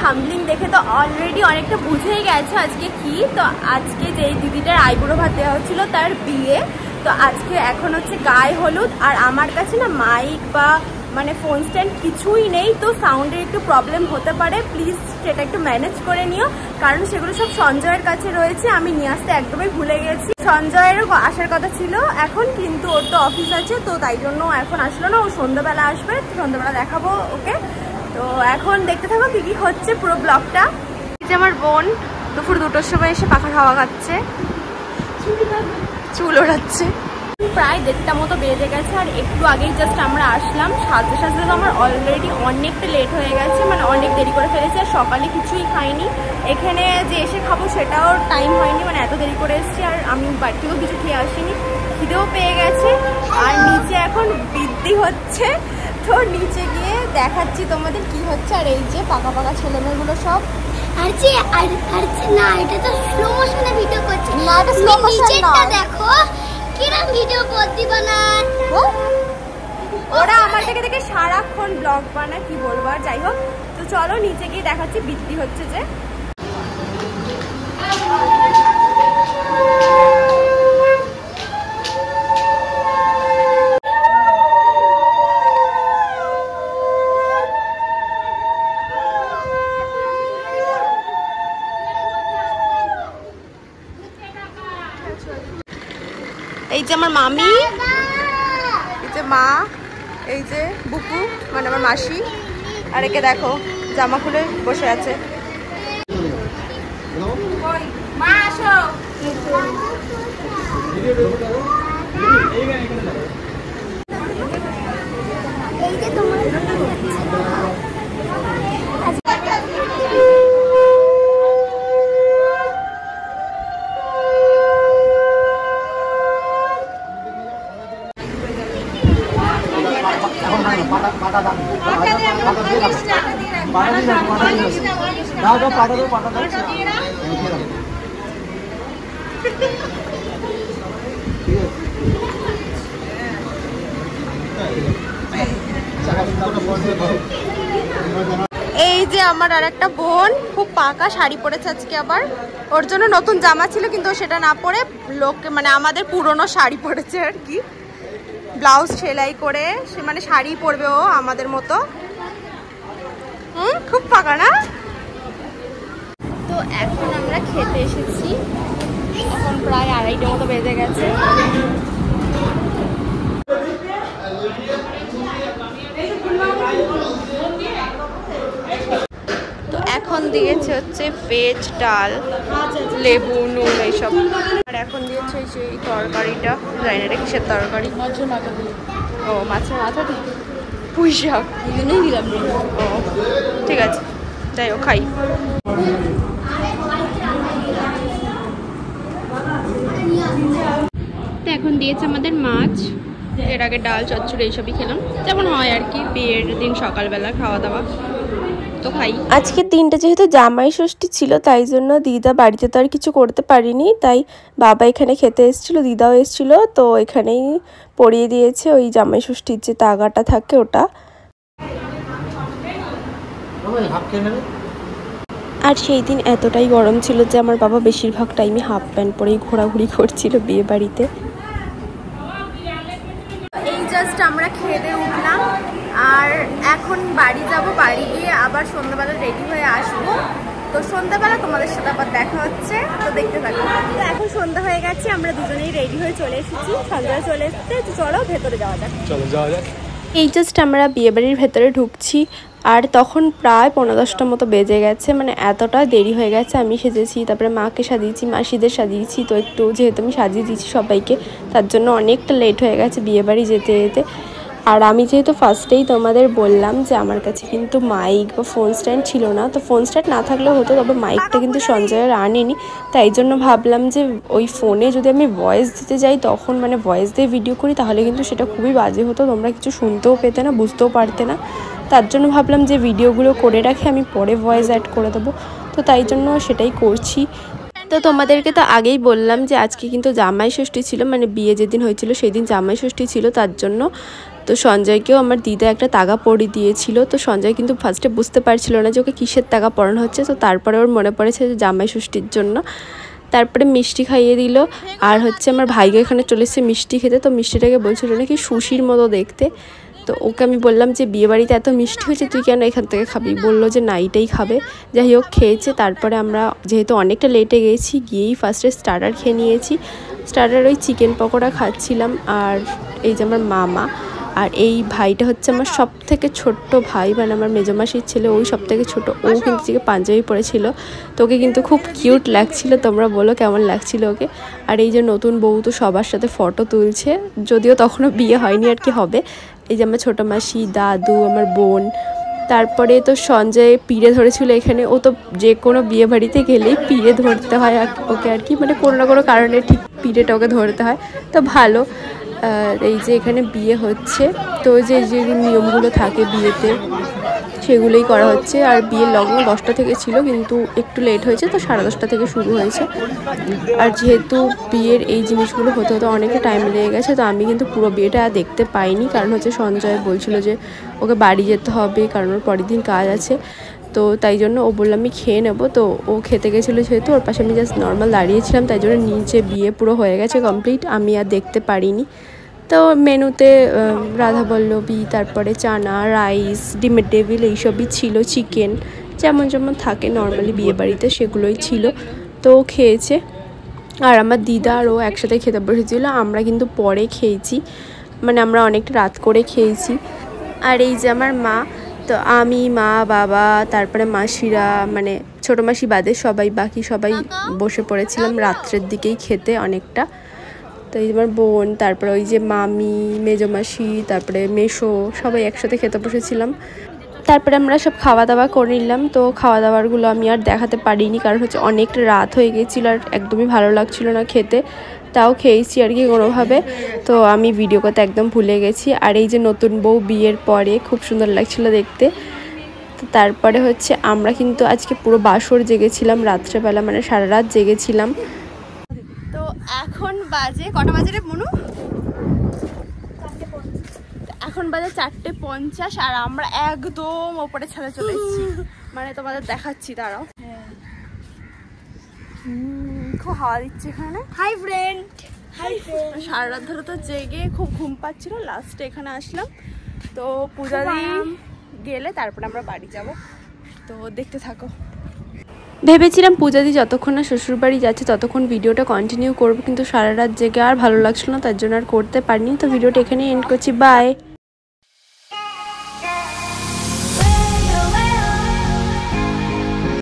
Thumbnail দেখে তো already অনেকটা বুঝেই গেছে আজকে কি। তো আজকে যেই দিদিটার আইবুড়ো ভাত দেওয়া হচ্ছিল তার বিয়ে। তো আজকে এখন হচ্ছে গায়ে হলুদ। আর আমার কাছে না মাইক বা মানে ফোন স্ট্যান্ড কিছুই নেই, তো সাউন্ডের একটু প্রবলেম হতে পারে, প্লিজ সেটা একটু ম্যানেজ করে নিও। কারণ সেগুলো সব সঞ্জয়ের কাছে রয়েছে, আমি নিয়ে আসতে একদমই ভুলে গেছি। সঞ্জয়েরও আসার কথা ছিল এখন, কিন্তু ওর তো অফিস আছে, তো তাই জন্য এখন আসলো না। ও সন্ধ্যাবেলা আসবে, তো সন্ধ্যাবেলা দেখাবো ওকে। তো এখন দেখতে থাকো কি কি হচ্ছে পুরো ব্লগটা। এই যে আমার বোন দুপুর 2টোর সময় এসে পাখার হাওয়া খাচ্ছে, চুল ওড়াচ্ছে। প্রায় 1:30টা মতো বেজে গেছে, আর একটু আগেই জাস্ট আমরা আসলাম। সাজতে সাজতে তো আমার অলরেডি অনেকটা লেট হয়ে গেছে, মানে অনেক দেরি করে ফেলেছি। আর সকালে কিছুই খাইনি, এখানে যে এসে খাবো সেটাও টাইম হয়নি, মানে এত দেরি করে এসেছি। আর আমি বাড়ি থেকেও কিছু খেয়ে আসিনি, খিদেও পেয়ে গেছে। আর নিচে এখন বৃদ্ধি হচ্ছে, তো নিচে গিয়ে দেখাচ্ছি তোমাদের কি হচ্ছে। আর এই যে পাকা পাকা ছেলেমেয়েগুলো সব না, এটা তো স্লো মোশনে ভিডিও করছে। না, এটা স্লো মোশন না, দেখো কিরকম ভিডিও করতে বানায়। ওরা আমার থেকে দেখে সারাক্ষণ ব্লগ বানায়, কি বলবো। আর যাই হোক, তো চলো নিচে গিয়ে দেখাচ্ছি বৃষ্টি হচ্ছে যে। এই যে আমার মামি, এই যে মা, এই যে বুকু মানে আমার মাসি, আর একে দেখো জামা খুলে বসে আছে। মা আসো। এই যে তোমার এই যে আমার আর একটা বোন খুব পাকা শাড়ি পরেছে আজকে। আবার ওর জন্য নতুন জামা ছিল, কিন্তু সেটা না পরে লোককে মানে আমাদের পুরনো শাড়ি পরেছে আর কি, ব্লাউজ সেলাই করে। সে মানে শাড়ি পরবে ও আমাদের মতো। খুব পাকা না? তো এখন আমরা খেতে এসেছি, এখন প্রায় 2:30টার মতো বেজে গেছে। তো এখন দিয়েছে হচ্ছে ভেজ ডাল, লেবু, নুন এইসব। আর এখন দিয়েছে এই তরকারিটা, জানি না এটা কিসের তরকারি। ও মাছের মাথা দিয়ে পুঁই শাক দিলাম। ও ঠিক আছে, যাই হোক খাই। তো এখন দিয়েছে আমাদের মাছ, এর আগে ডাল চচ্চড়ি এইসবই খেলাম, যেমন হয় আর কি বিয়ের দিন সকালবেলা খাওয়া দাওয়া। তো খাই। আজকের দিনটা যেহেতু জামাই ষষ্ঠী ছিল, তাই জন্য দিদা বাড়িতে তো আর কিছু করতে পারিনি, তাই বাবা এখানে খেতে এসেছিলো, দিদাও এসেছিলো। তো এখানেই পরিয়ে দিয়েছে ওই জামাই ষষ্ঠীর যে তাগাটা থাকে ওটা। আর সেই দিন এতটাই গরম ছিল যে আমার বাবা বেশিরভাগ টাইমে হাফ প্যান্ট পরেই ঘোরাঘুরি করছিল বিয়ে বাড়িতে। এই জাস্ট আমরা খেতে উঠলাম, আর এখন বাড়ি যাব। বাড়ি গিয়ে আবার সন্ধ্যাবেলা রেডি হয়ে আসবো। তো সন্ধ্যাবেলা তোমাদের সাথে আবার দেখা হচ্ছে, তো দেখতে থাকো। তো এখন সন্ধ্যা হয়ে গেছে, আমরা দুজনেই রেডি হয়ে চলে এসেছি, সন্ধ্যা চলে এসেছে। তো চলো ভেতরে যাওয়া যাক। চলো যাওয়া যাক। এই জাস্ট আমরা বিয়েবাড়ির ভেতরে ঢুকছি, আর তখন প্রায় 9:10টার মতো বেজে গেছে, মানে এতটা দেরি হয়ে গেছে। আমি সেজেছি, তারপরে মাকে সাজিয়েছি, মাসিদের সাজিয়েছি। তো একটু যেহেতু আমি সাজিয়ে দিয়েছি সবাইকে, তার জন্য অনেকটা লেট হয়ে গেছে বিয়েবাড়ি যেতে যেতে। আর আমি যেহেতু ফার্স্টেই তোমাদের বললাম যে আমার কাছে কিন্তু মাইক বা ফোন স্ট্যান্ড ছিল না, তো ফোন স্ট্যান্ড না থাকলেও হতো, তবে মাইকটা কিন্তু সঞ্জয়ের আনেনি। তাই জন্য ভাবলাম যে ওই ফোনে যদি আমি ভয়েস দিতে যাই, তখন মানে ভয়েস দিয়ে ভিডিও করি, তাহলে কিন্তু সেটা খুবই বাজে হতো, তোমরা কিছু শুনতেও পেতে না, বুঝতেও পারতে না। তার জন্য ভাবলাম যে ভিডিওগুলো করে রাখি, আমি পরে ভয়েস অ্যাড করে দেবো। তো তাই জন্য সেটাই করছি। তো তোমাদেরকে তো আগেই বললাম যে আজকে কিন্তু জামাই ষষ্ঠী ছিল, মানে বিয়ে যেদিন হয়েছিল সেই দিন জামাই ষষ্ঠী ছিল, তার জন্য তো সঞ্জয়কেও আমার দিদা একটা তাগা পরিয়ে দিয়েছিল। তো সঞ্জয় কিন্তু ফার্স্টে বুঝতে পারছিল না যে ওকে কিসের তাগা পরানো হচ্ছে। তো তারপরে ওর মনে পড়েছে যে জামাই ষষ্ঠীর জন্য। তারপরে মিষ্টি খাইয়ে দিল। আর হচ্ছে আমার ভাইকে এখানে চলে এসেছে মিষ্টি খেতে। তো মিষ্টিটাকে বলছিল নাকি সুশির মতো দেখতে। তো ওকে আমি বললাম যে বিয়েবাড়িতে এত মিষ্টি হয়েছে, তুই কেন এখান থেকে খাবি? বললো যে না এইটাই খাবে। যাই হোক খেয়েছে। তারপরে আমরা যেহেতু অনেকটা লেটে গেছি, গিয়েই ফার্স্টে স্টার্টার খেয়ে নিয়েছি। স্টার্টার ওই চিকেন পকোড়া খাচ্ছিলাম। আর এই যে আমার মামা, আর এই ভাইটা হচ্ছে আমার সব থেকে ছোট্ট ভাই, মানে আমার মেজমাসির ছেলে, ওই সব থেকে ছোটো। ও কিন্তু যে পাঞ্জাবি পরেছিল, তো ওকে কিন্তু খুব কিউট লাগছিল। তোমরা বলো কেমন লাগছিল ওকে। আর এই যে নতুন বউ তো সবার সাথে ফটো তুলছে, যদিও তখনও বিয়ে হয়নি, আর কি হবে। এই যে আমার ছোটো মাসি, দাদু, আমার বোন। তারপরে তো সঞ্জয় পিড়ে ধরেছিল এখানে। ও তো যে কোনো বিয়ে বাড়িতে গেলেই পিড়ে ধরতে হয় ওকে, আর কি মানে কোনো না কোনো কারণে ঠিক পিড়েটা ওকে ধরতে হয়। তো ভালো। এই যে এখানে বিয়ে হচ্ছে, তো যে যে নিয়মগুলো থাকে বিয়েতে সেগুলোই করা হচ্ছে। আর বিয়ের লগ্ন 10টা থেকে ছিল, কিন্তু একটু লেট হয়েছে, তো 10:30 থেকে শুরু হয়েছে। আর যেহেতু বিয়ের এই জিনিসগুলো হতে হতে অনেকটা টাইম লেগে গেছে, তো আমি কিন্তু পুরো বিয়েটা দেখতে পাইনি। কারণ হচ্ছে সঞ্জয় বলছিল যে ওকে বাড়ি যেতে হবে, কারণ ওর পরের দিন কাজ আছে। তো তাই জন্য ও বললো আমি খেয়ে নেবো। তো ও খেতে গেছিলো যেহেতু, ওর পাশে আমি জাস্ট নর্মাল দাঁড়িয়েছিলাম, তাই জন্য নিচে বিয়ে পুরো হয়ে গেছে কমপ্লিট, আমি আর দেখতে পারিনি। তো মেনুতে রাধাবল্লভী, তারপরে চানা, রাইস, ডিমের টেবিল এইসবই ছিল, চিকেন যেমন যেমন থাকে নর্মালি বিয়েবাড়িতে সেগুলোই ছিল। তো খেয়েছে। আর আমার দিদা আর ও একসাথে খেতে বসেছিল, আমরা কিন্তু পরে খেয়েছি, মানে আমরা অনেকটা রাত করে খেয়েছি। আর এই যে আমার মা, তো আমি, মা, বাবা, তারপরে মাসিরা, মানে ছোটো মাসি বাদে সবাই, বাকি সবাই বসে পড়েছিলাম রাত্রের দিকেই খেতে অনেকটা। তো এই আমার বোন, তারপরে ওই যে মামি, মেজমাসি, তারপরে মেশো, সবাই একসাথে খেতে বসেছিলাম। তারপরে আমরা সব খাওয়া দাওয়া করে নিলাম। তো খাওয়া দাওয়ারগুলো আমি আর দেখাতে পারিনি, কারণ হচ্ছে অনেকটা রাত হয়ে গেছিলো আর একদমই ভালো লাগছিল না খেতে। তাও খেয়েছি আর কি কোনোভাবে। তো আমি ভিডিও করতে একদম ভুলে গেছি। আর এই যে নতুন বউ বিয়ের পরে খুব সুন্দর লাগছিল দেখতে। তো তারপরে হচ্ছে আমরা কিন্তু আজকে পুরো বাসর জেগেছিলাম রাত্রেবেলা, মানে সারা রাত জেগেছিলাম। তো এখন বাজে কটা বাজে রে মনু? এখন বাজে 4:50। আর আমরা একদম ওপরে ছাদে চলে এসেছি, মানে তোমাদের দেখাচ্ছি দাঁড়াও। খুব হাওয়া দিচ্ছে এখানে। Hi friend, hi friend. সারা রাত ধরে তো জেগে খুব ঘুম পাচ্ছিল, লাস্টে এখানে আসলাম। তো পূজা দিয়ে গেলে তারপরে আমরা বাড়ি যাব, তো দেখতে থাকো। ভেবেছিলাম পূজা দি যতক্ষণ না শ্বশুরবাড়ি যাচ্ছে ততক্ষণ ভিডিওটা কন্টিনিউ করবো, কিন্তু সারা রাত জেগে আর ভালো লাগছিল না, তার জন্য আর করতে পারিনি। তো ভিডিওটা এখানেই এন্ড করছি, বাই।